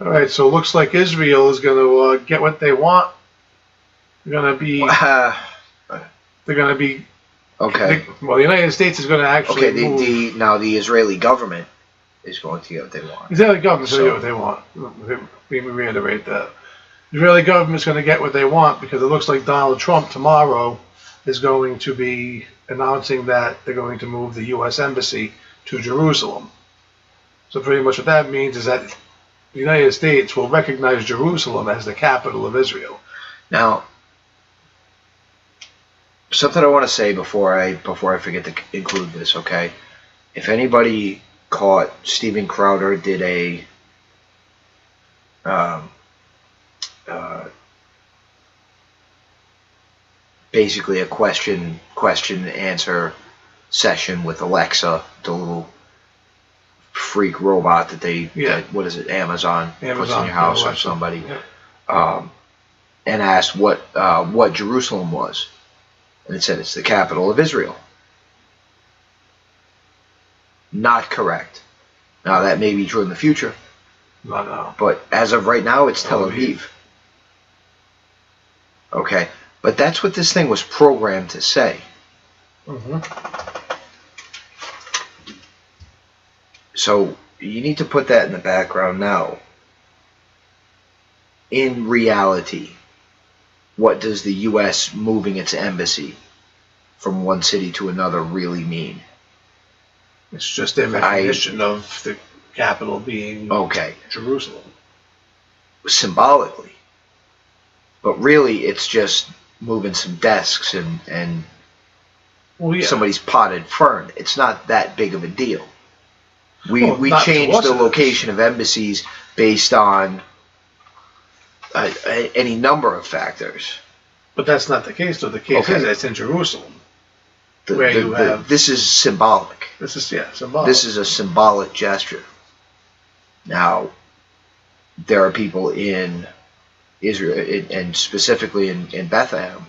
All right, so it looks like Israel is going to get what they want. They're going to be. They're going to be. Okay. Well, the United States is going to actually. Okay. Now the Israeli government is going to get what they want. The Israeli government is going to get what they want. We reiterate that. The Israeli government is going to get what they want because it looks like Donald Trump tomorrow is going to be announcing that they're going to move the U.S. Embassy to Jerusalem. So pretty much what that means is that the United States will recognize Jerusalem as the capital of Israel. Now, something I want to say before I forget to include this, okay? If anybody caught, Steven Crowder did a basically a question and answer session with Alexa, the little freak robot that what is it, Amazon puts in your house or somebody, and asked what Jerusalem was, and it said it's the capital of Israel. Not correct. Now that may be true in the future. No. But as of right now, it's Tel Aviv. Okay, but that's what this thing was programmed to say. Mm-hmm. So you need to put that in the background now. In reality, what does the U.S. moving its embassy from one city to another really mean? It's just a recognition of the capital being Jerusalem. Symbolically. But really, it's just moving some desks and somebody's potted fern. It's not that big of a deal. We changed the location of embassies based on any number of factors. But that's not the case, though. The case is it's in Jerusalem. This is symbolic. This is symbolic. This is a symbolic gesture. Now, there are people in Israel, and specifically in Bethlehem,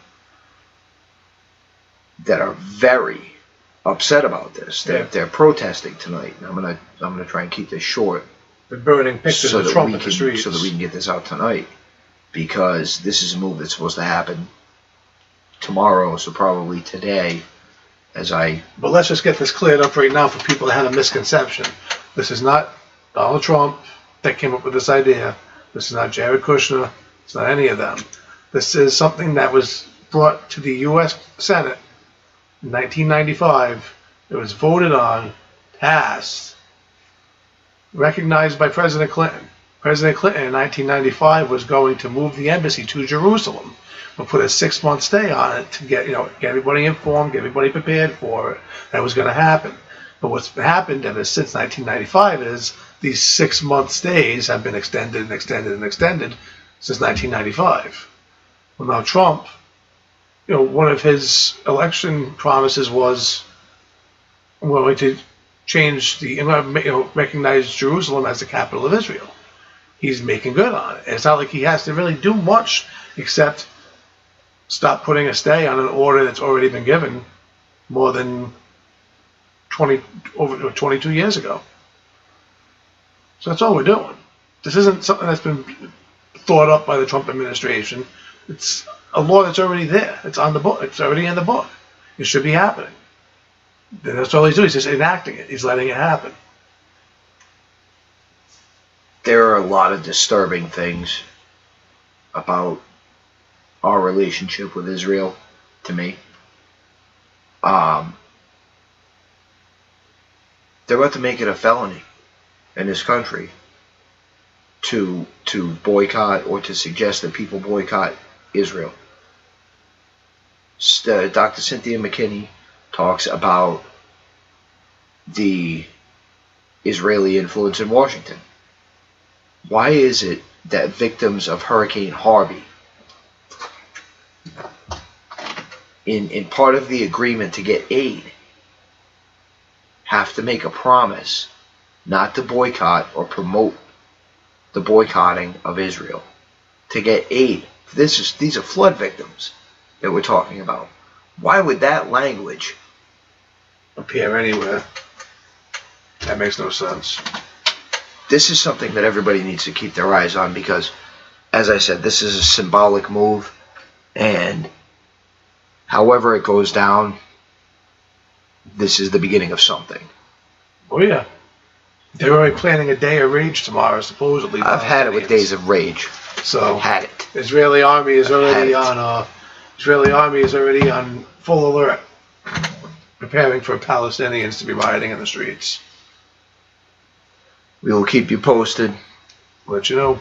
that are very upset about this. They're protesting tonight. I'm gonna try and keep this short. They're burning pictures of Trump in the streets so that we can get this out tonight, because this is a move that's supposed to happen tomorrow, so probably today. But let's just get this cleared up right now for people that had a misconception. This is not Donald Trump that came up with this idea. This is not Jared Kushner. It's not any of them. This is something that was brought to the U.S. Senate in 1995. It was voted on, passed, recognized by President Clinton. President Clinton in 1995 was going to move the embassy to Jerusalem. We'll put a 6-month stay on it to get everybody informed, get everybody prepared for it. That was going to happen. But what's happened ever since 1995 is these 6-month stays have been extended and extended and extended since 1995. Well, now Trump, one of his election promises was, I'm going to change recognize Jerusalem as the capital of Israel. He's making good on it. It's not like he has to really do much except stop putting a stay on an order that's already been given more than 22 years ago. So that's all we're doing. This isn't something that's been thought up by the Trump administration. It's a law that's already there. It's on the book. It's already in the book. It should be happening. That's all he's doing. He's just enacting it. He's letting it happen. There are a lot of disturbing things about our relationship with Israel, to me. They're about to make it a felony in this country to boycott or to suggest that people boycott Israel. Dr. Cynthia McKinney talks about the Israeli influence in Washington. Why is it that victims of Hurricane Harvey, in part of the agreement to get aid, have to make a promise not to boycott or promote the boycotting of Israel to get aid? These are flood victims that we're talking about. Why would that language appear anywhere? That makes no sense. this is something that everybody needs to keep their eyes on because, as I said, this is a symbolic move, and however it goes down, this is the beginning of something. Oh yeah. They're already planning a day of rage tomorrow, supposedly. I've had it with days of rage. So I've had it. Israeli army is already on full alert, preparing for Palestinians to be rioting in the streets. We will keep you posted. Let you know.